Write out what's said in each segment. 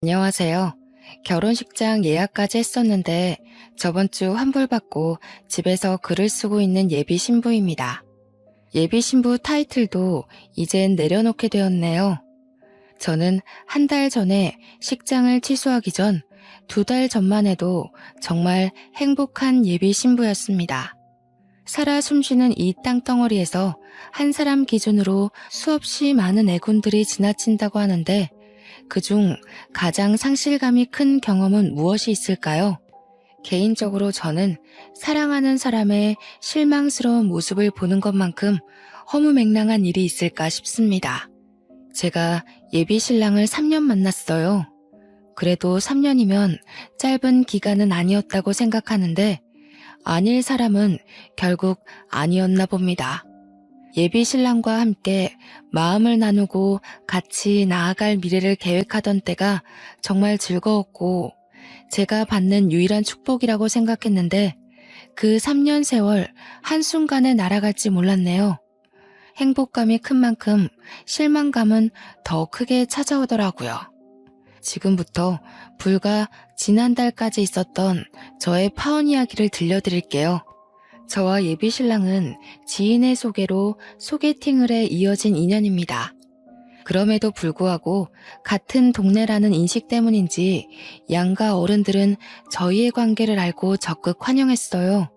안녕하세요. 결혼식장 예약까지 했었는데 저번 주 환불받고 집에서 글을 쓰고 있는 예비 신부입니다. 예비 신부 타이틀도 이젠 내려놓게 되었네요. 저는 한 달 전에 식장을 취소하기 전 2달 전만 해도 정말 행복한 예비 신부였습니다. 살아 숨쉬는 이 땅덩어리에서 한 사람 기준으로 수없이 많은 애군들이 지나친다고 하는데 그중 가장 상실감이 큰 경험은 무엇이 있을까요? 개인적으로 저는 사랑하는 사람의 실망스러운 모습을 보는 것만큼 허무맹랑한 일이 있을까 싶습니다. 제가 예비 신랑을 3년 만났어요. 그래도 3년이면 짧은 기간은 아니었다고 생각하는데 아닐 사람은 결국 아니었나 봅니다. 예비 신랑과 함께 마음을 나누고 같이 나아갈 미래를 계획하던 때가 정말 즐거웠고 제가 받는 유일한 축복이라고 생각했는데 그 3년 세월 한순간에 날아갈지 몰랐네요. 행복감이 큰 만큼 실망감은 더 크게 찾아오더라고요. 지금부터 불과 지난달까지 있었던 저의 파혼 이야기를 들려드릴게요. 저와 예비 신랑은 지인의 소개로 소개팅을 해 이어진 인연입니다. 그럼에도 불구하고 같은 동네라는 인식 때문인지 양가 어른들은 저희의 관계를 알고 적극 환영했어요.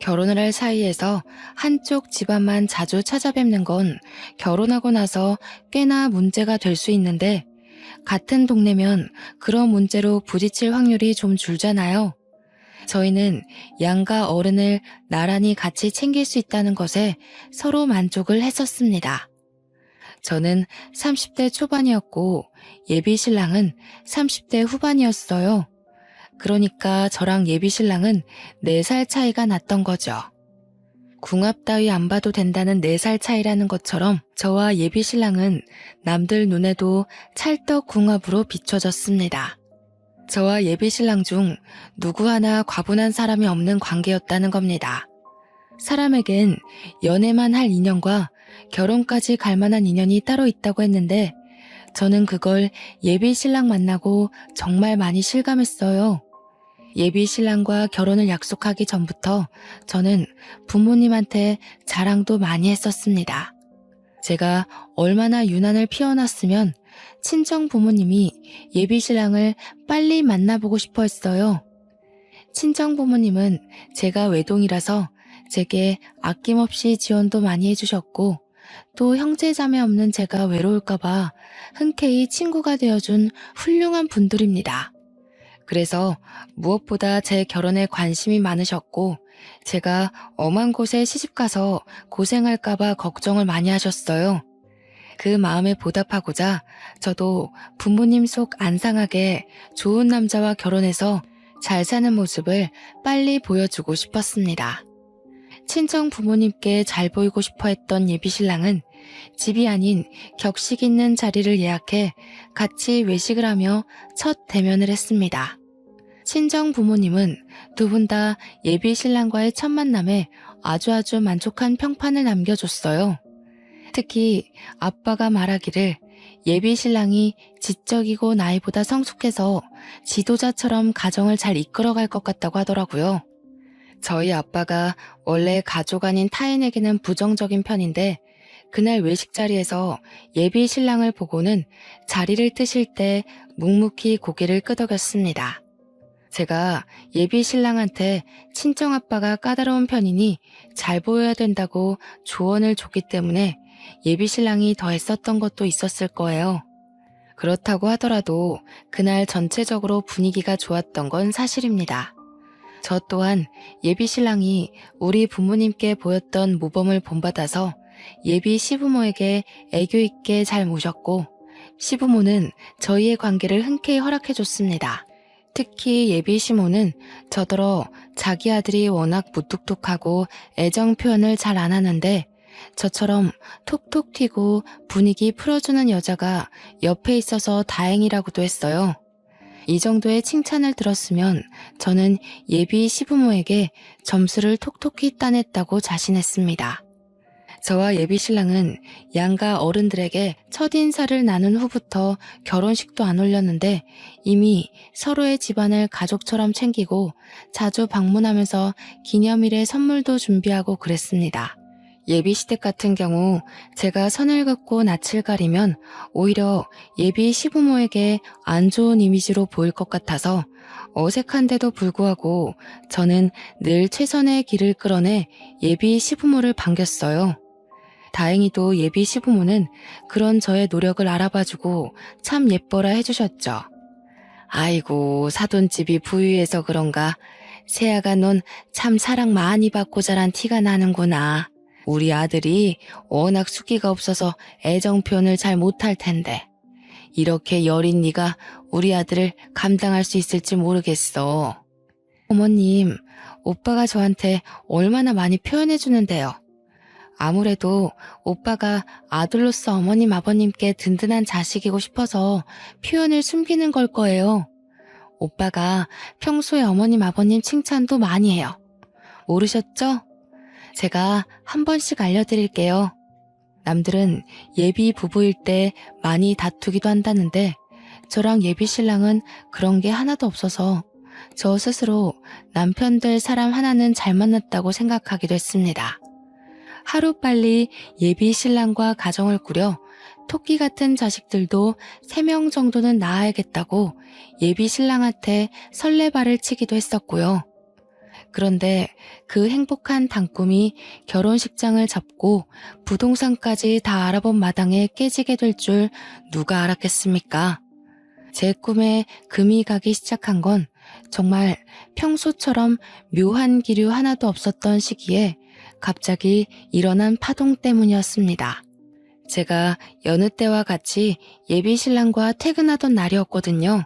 결혼을 할 사이에서 한쪽 집안만 자주 찾아뵙는 건 결혼하고 나서 꽤나 문제가 될 수 있는데 같은 동네면 그런 문제로 부딪힐 확률이 좀 줄잖아요. 저희는 양가 어른을 나란히 같이 챙길 수 있다는 것에 서로 만족을 했었습니다. 저는 30대 초반이었고 예비 신랑은 30대 후반이었어요. 그러니까 저랑 예비 신랑은 4살 차이가 났던 거죠. 궁합 따위 안 봐도 된다는 4살 차이라는 것처럼 저와 예비 신랑은 남들 눈에도 찰떡 궁합으로 비춰졌습니다. 저와 예비 신랑 중 누구 하나 과분한 사람이 없는 관계였다는 겁니다. 사람에겐 연애만 할 인연과 결혼까지 갈 만한 인연이 따로 있다고 했는데 저는 그걸 예비 신랑 만나고 정말 많이 실감했어요. 예비 신랑과 결혼을 약속하기 전부터 저는 부모님한테 자랑도 많이 했었습니다. 제가 얼마나 유난을 피워놨으면 친정 부모님이 예비 신랑을 빨리 만나보고 싶어 했어요. 친정 부모님은 제가 외동이라서 제게 아낌없이 지원도 많이 해주셨고 또 형제 자매 없는 제가 외로울까봐 흔쾌히 친구가 되어준 훌륭한 분들입니다. 그래서 무엇보다 제 결혼에 관심이 많으셨고 제가 엄한 곳에 시집가서 고생할까봐 걱정을 많이 하셨어요. 그 마음에 보답하고자 저도 부모님 속 안 상하게 좋은 남자와 결혼해서 잘 사는 모습을 빨리 보여주고 싶었습니다. 친정 부모님께 잘 보이고 싶어 했던 예비 신랑은 집이 아닌 격식 있는 자리를 예약해 같이 외식을 하며 첫 대면을 했습니다. 친정 부모님은 두 분 다 예비 신랑과의 첫 만남에 아주 만족한 평판을 남겨줬어요. 특히 아빠가 말하기를 예비 신랑이 지적이고 나이보다 성숙해서 지도자처럼 가정을 잘 이끌어갈 것 같다고 하더라고요. 저희 아빠가 원래 가족 아닌 타인에게는 부정적인 편인데 그날 외식 자리에서 예비 신랑을 보고는 자리를 뜨실 때 묵묵히 고개를 끄덕였습니다. 제가 예비 신랑한테 친정아빠가 까다로운 편이니 잘 보여야 된다고 조언을 줬기 때문에 예비 신랑이 더 애썼던 것도 있었을 거예요. 그렇다고 하더라도 그날 전체적으로 분위기가 좋았던 건 사실입니다. 저 또한 예비 신랑이 우리 부모님께 보였던 모범을 본받아서 예비 시부모에게 애교 있게 잘 모셨고 시부모는 저희의 관계를 흔쾌히 허락해줬습니다. 특히 예비 시모는 저더러 자기 아들이 워낙 무뚝뚝하고 애정 표현을 잘 안 하는데 저처럼 톡톡 튀고 분위기 풀어주는 여자가 옆에 있어서 다행이라고도 했어요. 이 정도의 칭찬을 들었으면 저는 예비 시부모에게 점수를 톡톡히 따냈다고 자신했습니다. 저와 예비 신랑은 양가 어른들에게 첫인사를 나눈 후부터 결혼식도 안 올렸는데 이미 서로의 집안을 가족처럼 챙기고 자주 방문하면서 기념일에 선물도 준비하고 그랬습니다. 예비 시댁 같은 경우 제가 선을 긋고 낯을 가리면 오히려 예비 시부모에게 안 좋은 이미지로 보일 것 같아서 어색한데도 불구하고 저는 늘 최선의 길을 끌어내 예비 시부모를 반겼어요. 다행히도 예비 시부모는 그런 저의 노력을 알아봐주고 참 예뻐라 해주셨죠. 아이고, 사돈집이 부유해서 그런가. 새아가 넌 참 사랑 많이 받고 자란 티가 나는구나. 우리 아들이 워낙 숫기가 없어서 애정 표현을 잘 못할 텐데. 이렇게 여린 네가 우리 아들을 감당할 수 있을지 모르겠어. 어머님, 오빠가 저한테 얼마나 많이 표현해 주는데요. 아무래도 오빠가 아들로서 어머님 아버님께 든든한 자식이고 싶어서 표현을 숨기는 걸 거예요. 오빠가 평소에 어머님 아버님 칭찬도 많이 해요. 모르셨죠? 제가 한 번씩 알려드릴게요. 남들은 예비 부부일 때 많이 다투기도 한다는데 저랑 예비 신랑은 그런 게 하나도 없어서 저 스스로 남편 될 사람 하나는 잘 만났다고 생각하기도 했습니다. 하루빨리 예비 신랑과 가정을 꾸려 토끼 같은 자식들도 3명 정도는 낳아야겠다고 예비 신랑한테 설레발을 치기도 했었고요. 그런데 그 행복한 단꿈이 결혼식장을 잡고 부동산까지 다 알아본 마당에 깨지게 될 줄 누가 알았겠습니까? 제 꿈에 금이 가기 시작한 건 정말 평소처럼 묘한 기류 하나도 없었던 시기에 갑자기 일어난 파동 때문이었습니다. 제가 여느 때와 같이 예비 신랑과 퇴근하던 날이었거든요.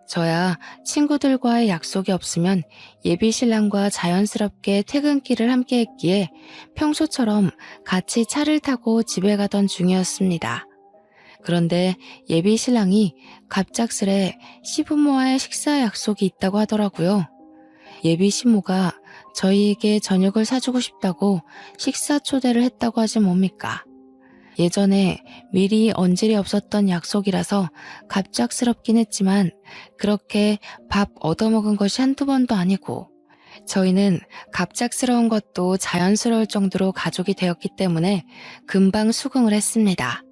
저야 친구들과의 약속이 없으면 예비 신랑과 자연스럽게 퇴근길을 함께 했기에 평소처럼 같이 차를 타고 집에 가던 중이었습니다. 그런데 예비 신랑이 갑작스레 시부모와의 식사 약속이 있다고 하더라고요. 예비 시모가 저희에게 저녁을 사주고 싶다고 식사 초대를 했다고 하지 뭡니까? 예전에 미리 언질이 없었던 약속이라서 갑작스럽긴 했지만 그렇게 밥 얻어먹은 것이 한두 번도 아니고 저희는 갑작스러운 것도 자연스러울 정도로 가족이 되었기 때문에 금방 수긍을 했습니다.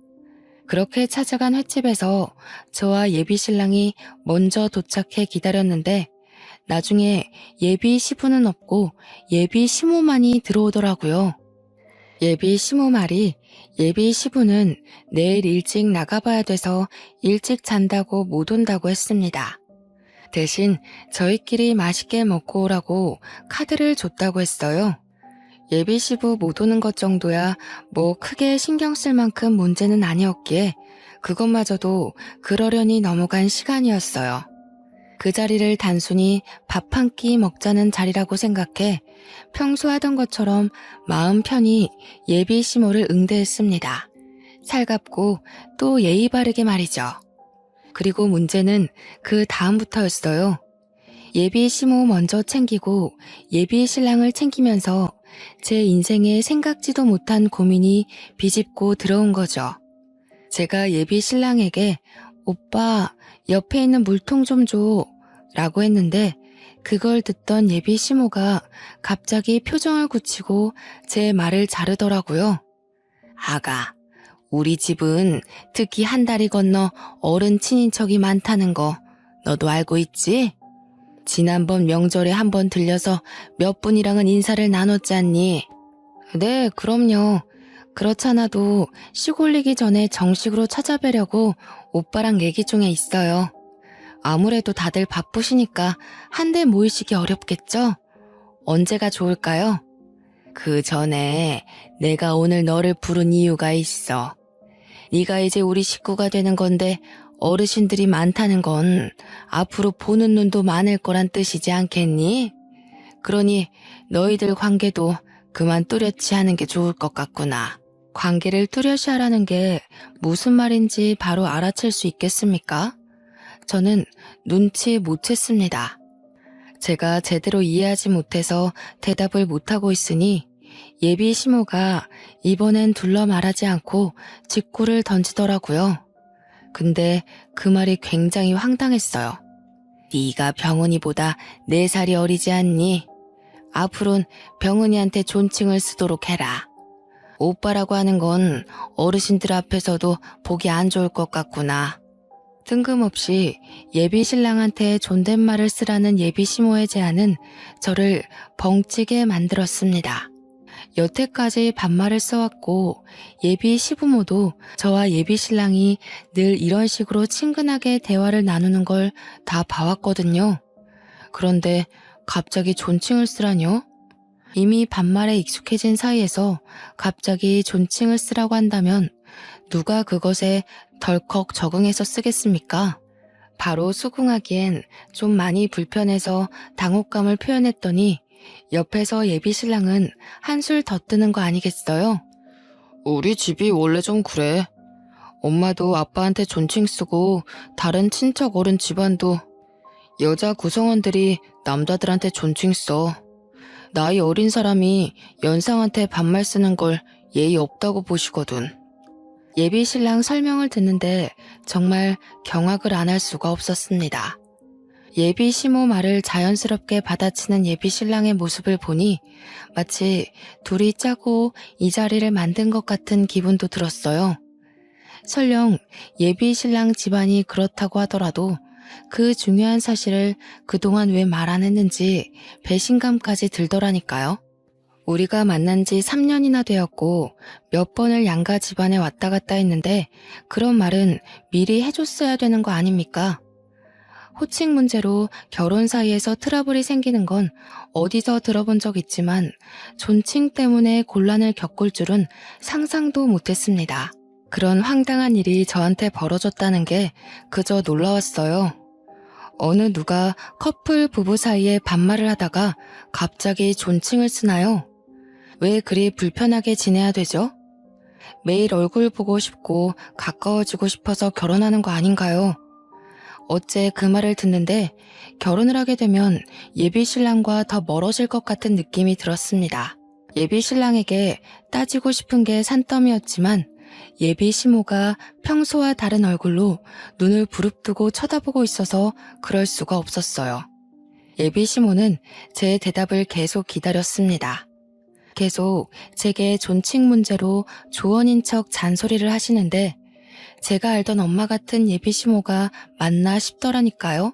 그렇게 찾아간 횟집에서 저와 예비 신랑이 먼저 도착해 기다렸는데 나중에 예비 시부는 없고 예비 시모만이 들어오더라고요. 예비 시모 말이 예비 시부는 내일 일찍 나가봐야 돼서 일찍 잔다고 못 온다고 했습니다. 대신 저희끼리 맛있게 먹고 오라고 카드를 줬다고 했어요. 예비 시부 못 오는 것 정도야 뭐 크게 신경 쓸 만큼 문제는 아니었기에 그것마저도 그러려니 넘어간 시간이었어요. 그 자리를 단순히 밥 한 끼 먹자는 자리라고 생각해 평소 하던 것처럼 마음 편히 예비 시모를 응대했습니다. 살갑고 또 예의 바르게 말이죠. 그리고 문제는 그 다음부터였어요. 예비 시모 먼저 챙기고 예비 신랑을 챙기면서 제 인생에 생각지도 못한 고민이 비집고 들어온 거죠. 제가 예비 신랑에게 오빠 옆에 있는 물통 좀 줘 라고 했는데 그걸 듣던 예비 시모가 갑자기 표정을 굳히고 제 말을 자르더라고요. 아가, 우리 집은 특히 한 다리 건너 어른 친인척이 많다는 거 너도 알고 있지? 지난번 명절에 한번 들려서 몇 분이랑은 인사를 나눴지 않니? 네, 그럼요. 그렇잖아도 시골리기 전에 정식으로 찾아뵈려고 오빠랑 얘기 중에 있어요. 아무래도 다들 바쁘시니까 한데 모이시기 어렵겠죠? 언제가 좋을까요? 그 전에 내가 오늘 너를 부른 이유가 있어. 네가 이제 우리 식구가 되는 건데 어르신들이 많다는 건 앞으로 보는 눈도 많을 거란 뜻이지 않겠니? 그러니 너희들 관계도 그만 뚜렷이 하는 게 좋을 것 같구나. 관계를 뚜렷이 하라는 게 무슨 말인지 바로 알아챌 수 있겠습니까? 저는 눈치 못 챘습니다. 제가 제대로 이해하지 못해서 대답을 못하고 있으니 예비 시모가 이번엔 둘러 말하지 않고 직구를 던지더라고요. 근데 그 말이 굉장히 황당했어요. 네가 병은이보다 4살이 어리지 않니? 앞으론 병은이한테 존칭을 쓰도록 해라. 오빠라고 하는 건 어르신들 앞에서도 보기 안 좋을 것 같구나. 뜬금없이 예비 신랑한테 존댓말을 쓰라는 예비 시모의 제안은 저를 벙찌게 만들었습니다. 여태까지 반말을 써왔고 예비 시부모도 저와 예비 신랑이 늘 이런 식으로 친근하게 대화를 나누는 걸 다 봐왔거든요. 그런데 갑자기 존칭을 쓰라뇨? 이미 반말에 익숙해진 사이에서 갑자기 존칭을 쓰라고 한다면 누가 그것에 덜컥 적응해서 쓰겠습니까? 바로 수긍하기엔 좀 많이 불편해서 당혹감을 표현했더니 옆에서 예비 신랑은 한술 더 뜨는 거 아니겠어요? 우리 집이 원래 좀 그래. 엄마도 아빠한테 존칭 쓰고 다른 친척 어른 집안도 여자 구성원들이 남자들한테 존칭 써. 나이 어린 사람이 연상한테 반말 쓰는 걸 예의 없다고 보시거든. 예비 신랑 설명을 듣는데 정말 경악을 안 할 수가 없었습니다. 예비 시모 말을 자연스럽게 받아치는 예비 신랑의 모습을 보니 마치 둘이 짜고 이 자리를 만든 것 같은 기분도 들었어요. 설령 예비 신랑 집안이 그렇다고 하더라도 그 중요한 사실을 그동안 왜 말 안 했는지 배신감까지 들더라니까요. 우리가 만난 지 3년이나 되었고 몇 번을 양가 집안에 왔다 갔다 했는데 그런 말은 미리 해줬어야 되는 거 아닙니까? 호칭 문제로 결혼 사이에서 트러블이 생기는 건 어디서 들어본 적 있지만 존칭 때문에 곤란을 겪을 줄은 상상도 못했습니다. 그런 황당한 일이 저한테 벌어졌다는 게 그저 놀라웠어요. 어느 누가 커플 부부 사이에 반말을 하다가 갑자기 존칭을 쓰나요? 왜 그리 불편하게 지내야 되죠? 매일 얼굴 보고 싶고 가까워지고 싶어서 결혼하는 거 아닌가요? 어째 그 말을 듣는데 결혼을 하게 되면 예비 신랑과 더 멀어질 것 같은 느낌이 들었습니다. 예비 신랑에게 따지고 싶은 게 산더미였지만 예비 시모가 평소와 다른 얼굴로 눈을 부릅뜨고 쳐다보고 있어서 그럴 수가 없었어요. 예비 시모는 제 대답을 계속 기다렸습니다. 계속 제게 존칭 문제로 조언인 척 잔소리를 하시는데 제가 알던 엄마 같은 예비 시모가 맞나 싶더라니까요.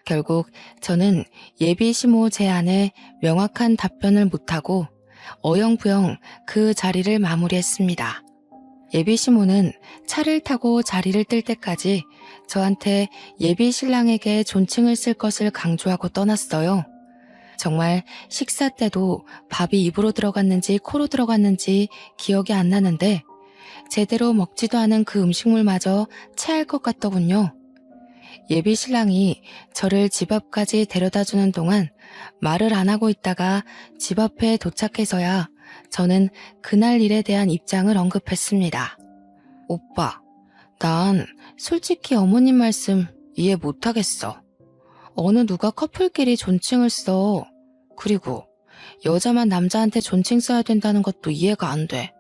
결국 저는 예비 시모 제안에 명확한 답변을 못하고 어영부영 그 자리를 마무리했습니다. 예비 시모는 차를 타고 자리를 뜰 때까지 저한테 예비 신랑에게 존칭을 쓸 것을 강조하고 떠났어요. 정말 식사 때도 밥이 입으로 들어갔는지 코로 들어갔는지 기억이 안 나는데 제대로 먹지도 않은 그 음식물마저 체할 것 같더군요. 예비 신랑이 저를 집 앞까지 데려다주는 동안 말을 안 하고 있다가 집 앞에 도착해서야 저는 그날 일에 대한 입장을 언급했습니다. 오빠, 난 솔직히 어머님 말씀 이해 못하겠어. 어느 누가 커플끼리 존칭을 써. 그리고 여자만 남자한테 존칭 써야 된다는 것도 이해가 안 돼.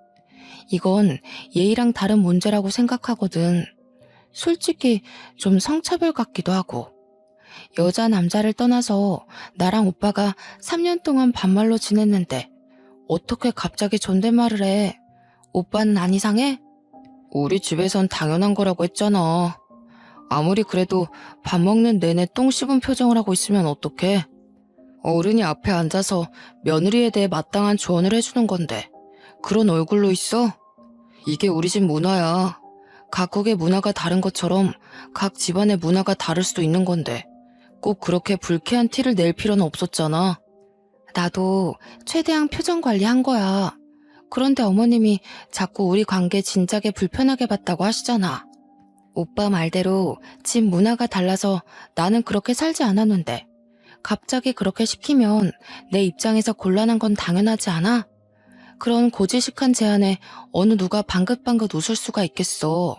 이건 예의랑 다른 문제라고 생각하거든. 솔직히 좀 성차별 같기도 하고. 여자 남자를 떠나서 나랑 오빠가 3년 동안 반말로 지냈는데 어떻게 갑자기 존댓말을 해? 오빠는 안 이상해? 우리 집에선 당연한 거라고 했잖아. 아무리 그래도 밥 먹는 내내 똥 씹은 표정을 하고 있으면 어떡해? 어른이 앞에 앉아서 며느리에 대해 마땅한 조언을 해주는 건데 그런 얼굴로 있어? 이게 우리 집 문화야. 각국의 문화가 다른 것처럼 각 집안의 문화가 다를 수도 있는 건데 꼭 그렇게 불쾌한 티를 낼 필요는 없었잖아. 나도 최대한 표정 관리한 거야. 그런데 어머님이 자꾸 우리 관계 진작에 불편하게 봤다고 하시잖아. 오빠 말대로 집 문화가 달라서 나는 그렇게 살지 않았는데 갑자기 그렇게 시키면 내 입장에서 곤란한 건 당연하지 않아? 그런 고지식한 제안에 어느 누가 방긋방긋 웃을 수가 있겠어.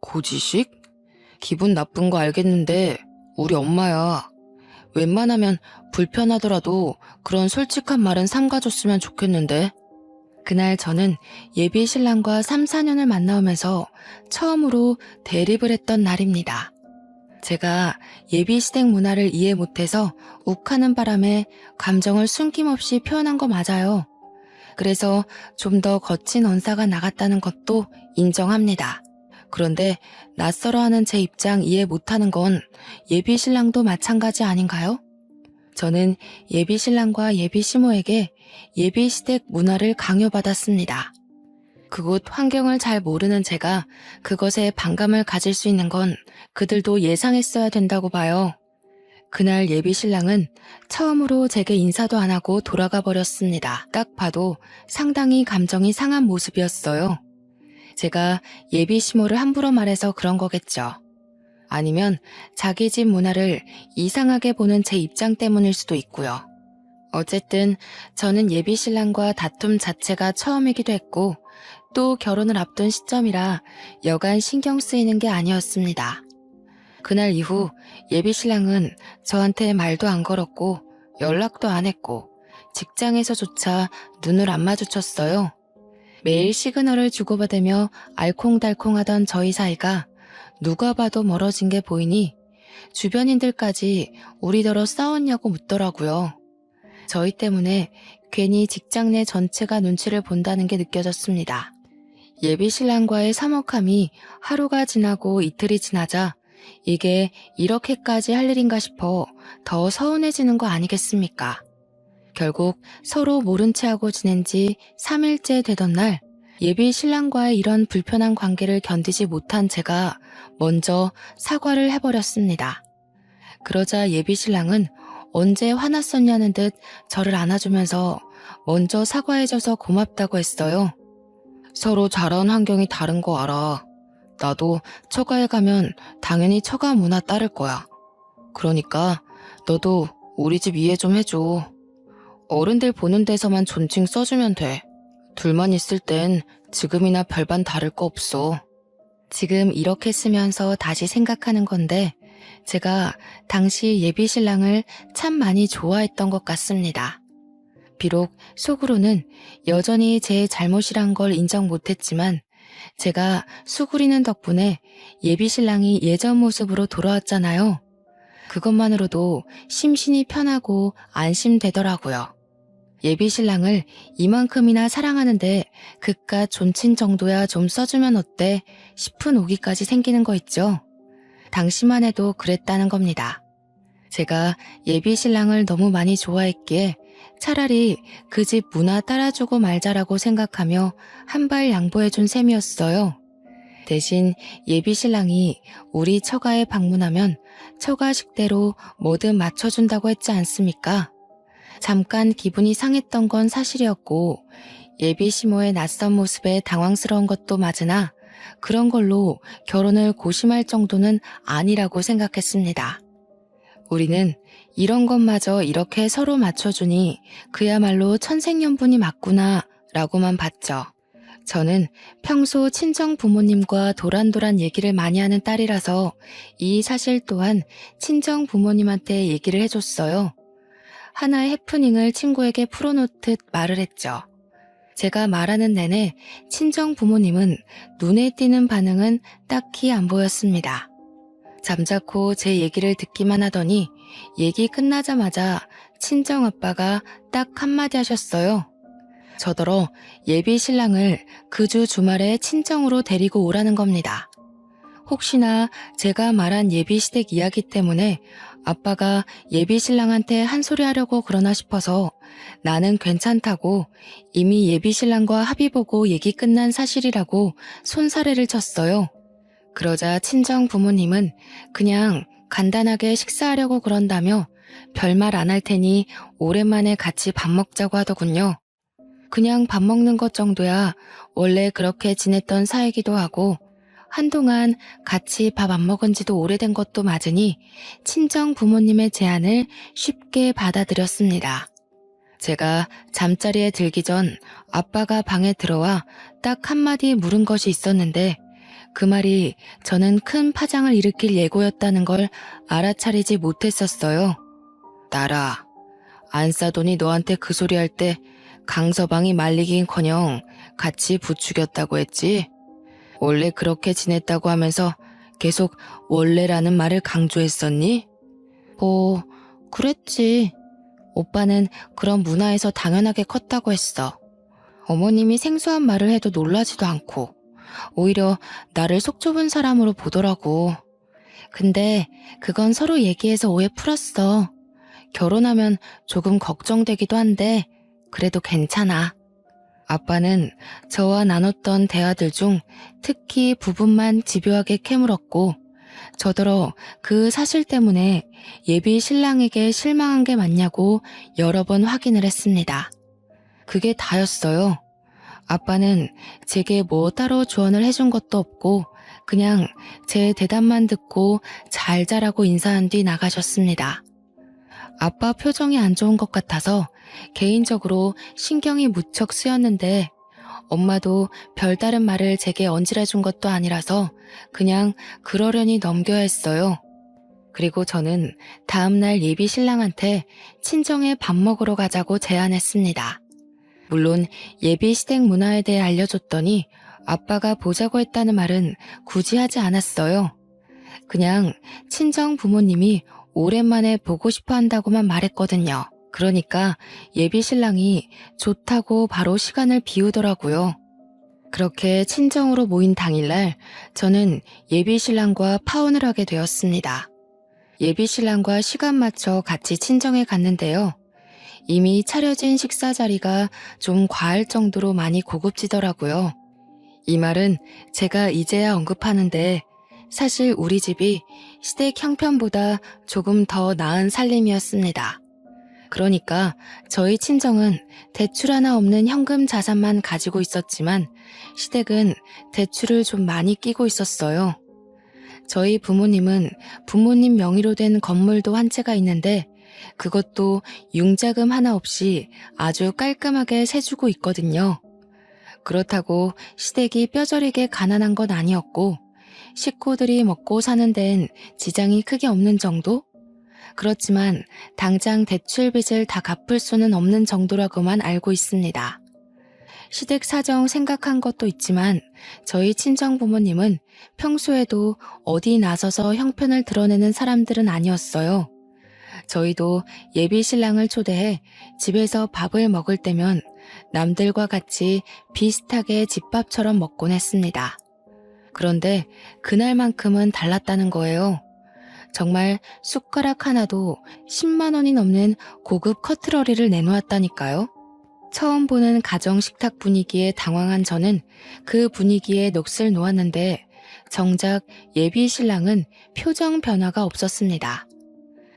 고지식? 기분 나쁜 거 알겠는데 우리 엄마야. 웬만하면 불편하더라도 그런 솔직한 말은 삼가줬으면 좋겠는데. 그날 저는 예비 신랑과 3, 4년을 만나오면서 처음으로 대립을 했던 날입니다. 제가 예비 시댁 문화를 이해 못해서 욱하는 바람에 감정을 숨김없이 표현한 거 맞아요. 그래서 좀 더 거친 언사가 나갔다는 것도 인정합니다. 그런데 낯설어하는 제 입장 이해 못하는 건 예비 신랑도 마찬가지 아닌가요? 저는 예비 신랑과 예비 시모에게 예비 시댁 문화를 강요받았습니다. 그곳 환경을 잘 모르는 제가 그것에 반감을 가질 수 있는 건 그들도 예상했어야 된다고 봐요. 그날 예비 신랑은 처음으로 제게 인사도 안 하고 돌아가 버렸습니다. 딱 봐도 상당히 감정이 상한 모습이었어요. 제가 예비 시모를 함부로 말해서 그런 거겠죠. 아니면 자기 집 문화를 이상하게 보는 제 입장 때문일 수도 있고요. 어쨌든 저는 예비 신랑과 다툼 자체가 처음이기도 했고 또 결혼을 앞둔 시점이라 여간 신경 쓰이는 게 아니었습니다. 그날 이후 예비 신랑은 저한테 말도 안 걸었고 연락도 안 했고 직장에서조차 눈을 안 마주쳤어요. 매일 시그널을 주고받으며 알콩달콩하던 저희 사이가 누가 봐도 멀어진 게 보이니 주변인들까지 우리더러 싸웠냐고 묻더라고요. 저희 때문에 괜히 직장 내 전체가 눈치를 본다는 게 느껴졌습니다. 예비 신랑과의 서먹함이 하루가 지나고 이틀이 지나자 이게 이렇게까지 할 일인가 싶어 더 서운해지는 거 아니겠습니까? 결국 서로 모른 채 하고 지낸 지 3일째 되던 날 예비 신랑과의 이런 불편한 관계를 견디지 못한 제가 먼저 사과를 해버렸습니다. 그러자 예비 신랑은 언제 화났었냐는 듯 저를 안아주면서 먼저 사과해줘서 고맙다고 했어요. 서로 자라온 환경이 다른 거 알아. 나도 처가에 가면 당연히 처가 문화 따를 거야. 그러니까 너도 우리 집 이해 좀 해줘. 어른들 보는 데서만 존칭 써주면 돼. 둘만 있을 땐 지금이나 별반 다를 거 없어. 지금 이렇게 쓰면서 다시 생각하는 건데 제가 당시 예비 신랑을 참 많이 좋아했던 것 같습니다. 비록 속으로는 여전히 제 잘못이란 걸 인정 못했지만 제가 수구리는 덕분에 예비 신랑이 예전 모습으로 돌아왔잖아요. 그것만으로도 심신이 편하고 안심되더라고요. 예비 신랑을 이만큼이나 사랑하는데 그깟 존친 정도야 좀 써주면 어때 싶은 오기까지 생기는 거 있죠. 당시만 해도 그랬다는 겁니다. 제가 예비 신랑을 너무 많이 좋아했기에 차라리 그 집 문화 따라주고 말자라고 생각하며 한 발 양보해준 셈이었어요. 대신 예비 신랑이 우리 처가에 방문하면 처가식대로 뭐든 맞춰준다고 했지 않습니까? 잠깐 기분이 상했던 건 사실이었고 예비 시모의 낯선 모습에 당황스러운 것도 맞으나 그런 걸로 결혼을 고심할 정도는 아니라고 생각했습니다. 우리는 이런 것마저 이렇게 서로 맞춰주니 그야말로 천생연분이 맞구나 라고만 봤죠. 저는 평소 친정 부모님과 도란도란 얘기를 많이 하는 딸이라서 이 사실 또한 친정 부모님한테 얘기를 해줬어요. 하나의 해프닝을 친구에게 풀어놓듯 말을 했죠. 제가 말하는 내내 친정 부모님은 눈에 띄는 반응은 딱히 안 보였습니다. 잠자코 제 얘기를 듣기만 하더니 얘기 끝나자마자 친정 아빠가 딱 한마디 하셨어요. 저더러 예비 신랑을 그 주 주말에 친정으로 데리고 오라는 겁니다. 혹시나 제가 말한 예비 시댁 이야기 때문에 아빠가 예비 신랑한테 한 소리 하려고 그러나 싶어서 나는 괜찮다고 이미 예비 신랑과 합의 보고 얘기 끝난 사실이라고 손사래를 쳤어요. 그러자 친정 부모님은 그냥 간단하게 식사하려고 그런다며 별말 안 할 테니 오랜만에 같이 밥 먹자고 하더군요. 그냥 밥 먹는 것 정도야 원래 그렇게 지냈던 사이기도 하고 한동안 같이 밥 안 먹은 지도 오래된 것도 맞으니 친정 부모님의 제안을 쉽게 받아들였습니다. 제가 잠자리에 들기 전 아빠가 방에 들어와 딱 한마디 물은 것이 있었는데 그 말이 저는 큰 파장을 일으킬 예고였다는 걸 알아차리지 못했었어요. 나라, 안 싸더니 너한테 그 소리 할 때 강서방이 말리긴커녕 같이 부추겼다고 했지? 원래 그렇게 지냈다고 하면서 계속 원래라는 말을 강조했었니? 뭐, 그랬지. 오빠는 그런 문화에서 당연하게 컸다고 했어. 어머님이 생소한 말을 해도 놀라지도 않고 오히려 나를 속 좁은 사람으로 보더라고. 근데 그건 서로 얘기해서 오해 풀었어. 결혼하면 조금 걱정되기도 한데 그래도 괜찮아. 아빠는 저와 나눴던 대화들 중 특히 부분만 집요하게 캐물었고 저더러 그 사실 때문에 예비 신랑에게 실망한 게 맞냐고 여러 번 확인을 했습니다. 그게 다였어요. 아빠는 제게 뭐 따로 조언을 해준 것도 없고 그냥 제 대답만 듣고 잘 자라고 인사한 뒤 나가셨습니다. 아빠 표정이 안 좋은 것 같아서 개인적으로 신경이 무척 쓰였는데 엄마도 별다른 말을 제게 얹으려준 것도 아니라서 그냥 그러려니 넘겨야 했어요. 그리고 저는 다음날 예비 신랑한테 친정에 밥 먹으러 가자고 제안했습니다. 물론 예비 시댁 문화에 대해 알려줬더니 아빠가 보자고 했다는 말은 굳이 하지 않았어요. 그냥 친정 부모님이 오랜만에 보고 싶어 한다고만 말했거든요. 그러니까 예비 신랑이 좋다고 바로 시간을 비우더라고요. 그렇게 친정으로 모인 당일날 저는 예비 신랑과 파혼을 하게 되었습니다. 예비 신랑과 시간 맞춰 같이 친정에 갔는데요. 이미 차려진 식사 자리가 좀 과할 정도로 많이 고급지더라고요. 이 말은 제가 이제야 언급하는데 사실 우리 집이 시댁 형편보다 조금 더 나은 살림이었습니다. 그러니까 저희 친정은 대출 하나 없는 현금 자산만 가지고 있었지만 시댁은 대출을 좀 많이 끼고 있었어요. 저희 부모님은 부모님 명의로 된 건물도 한 채가 있는데 그것도 융자금 하나 없이 아주 깔끔하게 세주고 있거든요. 그렇다고 시댁이 뼈저리게 가난한 건 아니었고 식구들이 먹고 사는 데엔 지장이 크게 없는 정도? 그렇지만 당장 대출 빚을 다 갚을 수는 없는 정도라고만 알고 있습니다. 시댁 사정 생각한 것도 있지만 저희 친정 부모님은 평소에도 어디 나서서 형편을 드러내는 사람들은 아니었어요. 저희도 예비 신랑을 초대해 집에서 밥을 먹을 때면 남들과 같이 비슷하게 집밥처럼 먹곤 했습니다. 그런데 그날만큼은 달랐다는 거예요. 정말 숟가락 하나도 10만 원이 넘는 고급 커트러리를 내놓았다니까요. 처음 보는 가정 식탁 분위기에 당황한 저는 그 분위기에 넋을 놓았는데 정작 예비 신랑은 표정 변화가 없었습니다.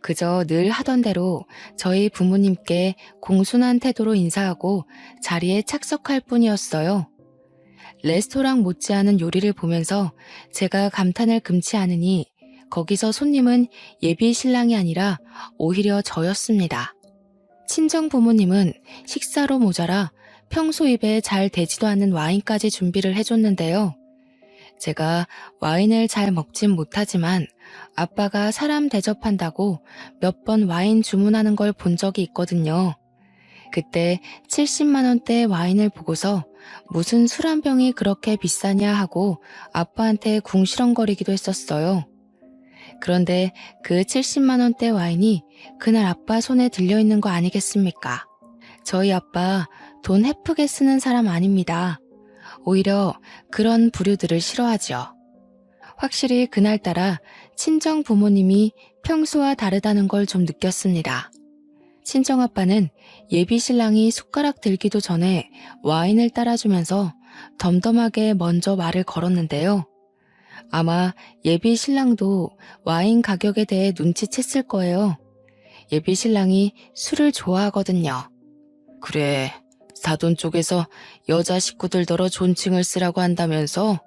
그저 늘 하던 대로 저희 부모님께 공손한 태도로 인사하고 자리에 착석할 뿐이었어요. 레스토랑 못지않은 요리를 보면서 제가 감탄을 금치 않으니 거기서 손님은 예비 신랑이 아니라 오히려 저였습니다. 친정 부모님은 식사로 모자라 평소 입에 잘 되지도 않는 와인까지 준비를 해줬는데요. 제가 와인을 잘 먹진 못하지만 아빠가 사람 대접한다고 몇 번 와인 주문하는 걸 본 적이 있거든요. 그때 70만 원대 와인을 보고서 무슨 술 한 병이 그렇게 비싸냐 하고 아빠한테 궁시렁거리기도 했었어요. 그런데 그 70만 원대 와인이 그날 아빠 손에 들려있는 거 아니겠습니까? 저희 아빠 돈 헤프게 쓰는 사람 아닙니다. 오히려 그런 부류들을 싫어하죠. 확실히 그날따라 친정 부모님이 평소와 다르다는 걸 좀 느꼈습니다. 친정아빠는 예비 신랑이 숟가락 들기도 전에 와인을 따라주면서 덤덤하게 먼저 말을 걸었는데요. 아마 예비 신랑도 와인 가격에 대해 눈치챘을 거예요. 예비 신랑이 술을 좋아하거든요. 그래, 사돈 쪽에서 여자 식구들더러 존칭을 쓰라고 한다면서?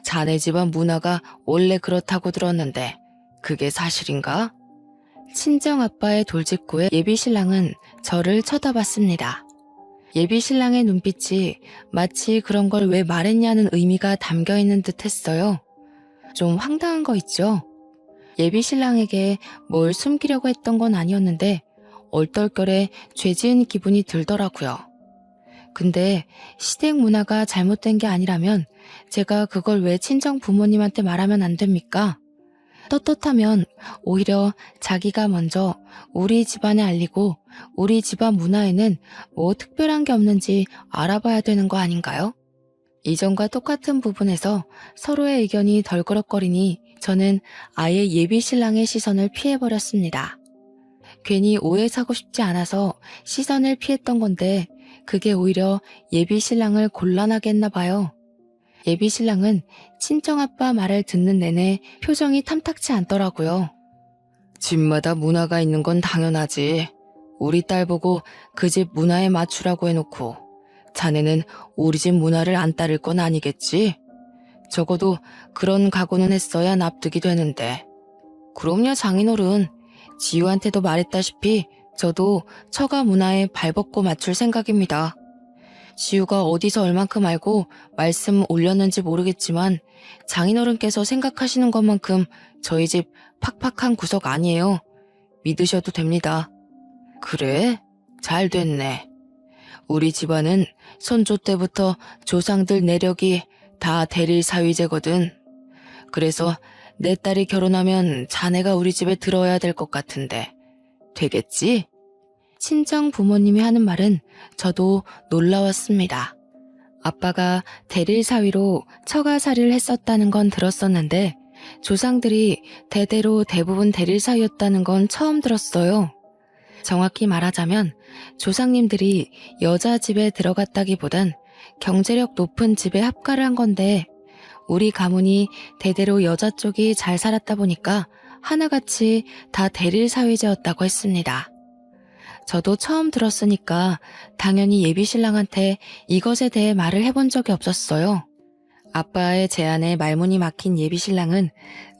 자네 집안 문화가 원래 그렇다고 들었는데 그게 사실인가? 친정아빠의 돌직구에 예비 신랑은 저를 쳐다봤습니다. 예비 신랑의 눈빛이 마치 그런 걸 왜 말했냐는 의미가 담겨있는 듯 했어요. 좀 황당한 거 있죠? 예비 신랑에게 뭘 숨기려고 했던 건 아니었는데 얼떨결에 죄 지은 기분이 들더라고요. 근데 시댁 문화가 잘못된 게 아니라면 제가 그걸 왜 친정 부모님한테 말하면 안 됩니까? 떳떳하면 오히려 자기가 먼저 우리 집안에 알리고 우리 집안 문화에는 뭐 특별한 게 없는지 알아봐야 되는 거 아닌가요? 이전과 똑같은 부분에서 서로의 의견이 덜그럭거리니 저는 아예 예비 신랑의 시선을 피해버렸습니다. 괜히 오해 사고 싶지 않아서 시선을 피했던 건데 그게 오히려 예비 신랑을 곤란하게 했나 봐요. 예비 신랑은 친정아빠 말을 듣는 내내 표정이 탐탁치 않더라고요. 집마다 문화가 있는 건 당연하지. 우리 딸 보고 그 집 문화에 맞추라고 해놓고 자네는 우리 집 문화를 안 따를 건 아니겠지? 적어도 그런 각오는 했어야 납득이 되는데. 그럼요, 장인어른. 지우한테도 말했다시피 저도 처가 문화에 발벗고 맞출 생각입니다. 지우가 어디서 얼만큼 알고 말씀 올렸는지 모르겠지만 장인어른께서 생각하시는 것만큼 저희 집 팍팍한 구석 아니에요. 믿으셔도 됩니다. 그래? 잘 됐네. 우리 집안은 선조 때부터 조상들 내력이 다 대릴 사위제거든. 그래서 내 딸이 결혼하면 자네가 우리 집에 들어야 될 것 같은데 되겠지? 친정 부모님이 하는 말은 저도 놀라웠습니다. 아빠가 대릴 사위로 처가살이를 했었다는 건 들었었는데 조상들이 대대로 대부분 대릴 사위였다는 건 처음 들었어요. 정확히 말하자면 조상님들이 여자 집에 들어갔다기보단 경제력 높은 집에 합가를 한 건데 우리 가문이 대대로 여자 쪽이 잘 살았다 보니까 하나같이 다 대릴 사위제였다고 했습니다. 저도 처음 들었으니까 당연히 예비 신랑한테 이것에 대해 말을 해본 적이 없었어요. 아빠의 제안에 말문이 막힌 예비 신랑은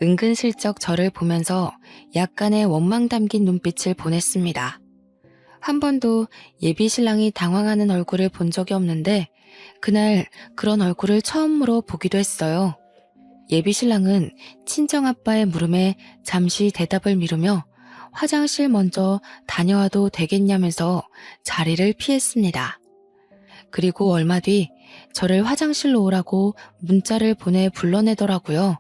은근슬쩍 저를 보면서 약간의 원망 담긴 눈빛을 보냈습니다. 한 번도 예비 신랑이 당황하는 얼굴을 본 적이 없는데 그날 그런 얼굴을 처음으로 보기도 했어요. 예비 신랑은 친정아빠의 물음에 잠시 대답을 미루며 화장실 먼저 다녀와도 되겠냐면서 자리를 피했습니다. 그리고 얼마 뒤 저를 화장실로 오라고 문자를 보내 불러내더라고요.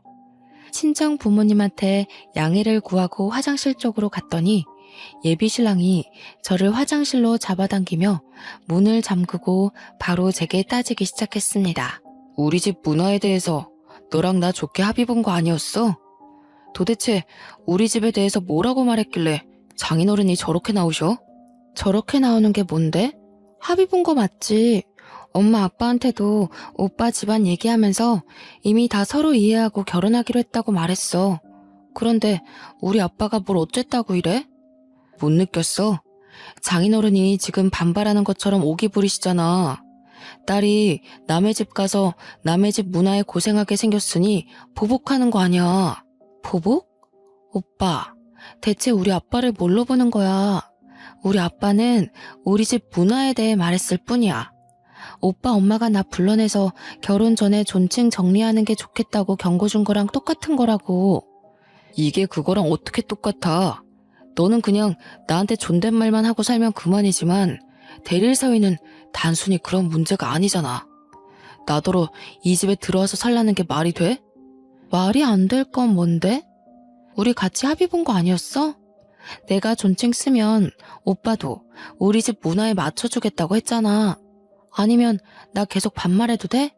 친정 부모님한테 양해를 구하고 화장실 쪽으로 갔더니 예비 신랑이 저를 화장실로 잡아당기며 문을 잠그고 바로 제게 따지기 시작했습니다. 우리 집 문화에 대해서 너랑 나 좋게 합의 본 거 아니었어? 도대체 우리 집에 대해서 뭐라고 말했길래 장인어른이 저렇게 나오셔? 저렇게 나오는 게 뭔데? 합의 본 거 맞지? 엄마 아빠한테도 오빠 집안 얘기하면서 이미 다 서로 이해하고 결혼하기로 했다고 말했어. 그런데 우리 아빠가 뭘 어쨌다고 이래? 못 느꼈어? 장인어른이 지금 반발하는 것처럼 오기 부리시잖아. 딸이 남의 집 가서 남의 집 문화에 고생하게 생겼으니 보복하는 거 아니야. 보복? 오빠, 대체 우리 아빠를 뭘로 보는 거야? 우리 아빠는 우리 집 문화에 대해 말했을 뿐이야. 오빠 엄마가 나 불러내서 결혼 전에 존칭 정리하는 게 좋겠다고 경고 준 거랑 똑같은 거라고. 이게 그거랑 어떻게 똑같아? 너는 그냥 나한테 존댓말만 하고 살면 그만이지만 대릴 사위는 단순히 그런 문제가 아니잖아. 나더러 이 집에 들어와서 살라는 게 말이 돼? 말이 안 될 건 뭔데? 우리 같이 합의 본 거 아니었어? 내가 존칭 쓰면 오빠도 우리 집 문화에 맞춰주겠다고 했잖아. 아니면 나 계속 반말해도 돼?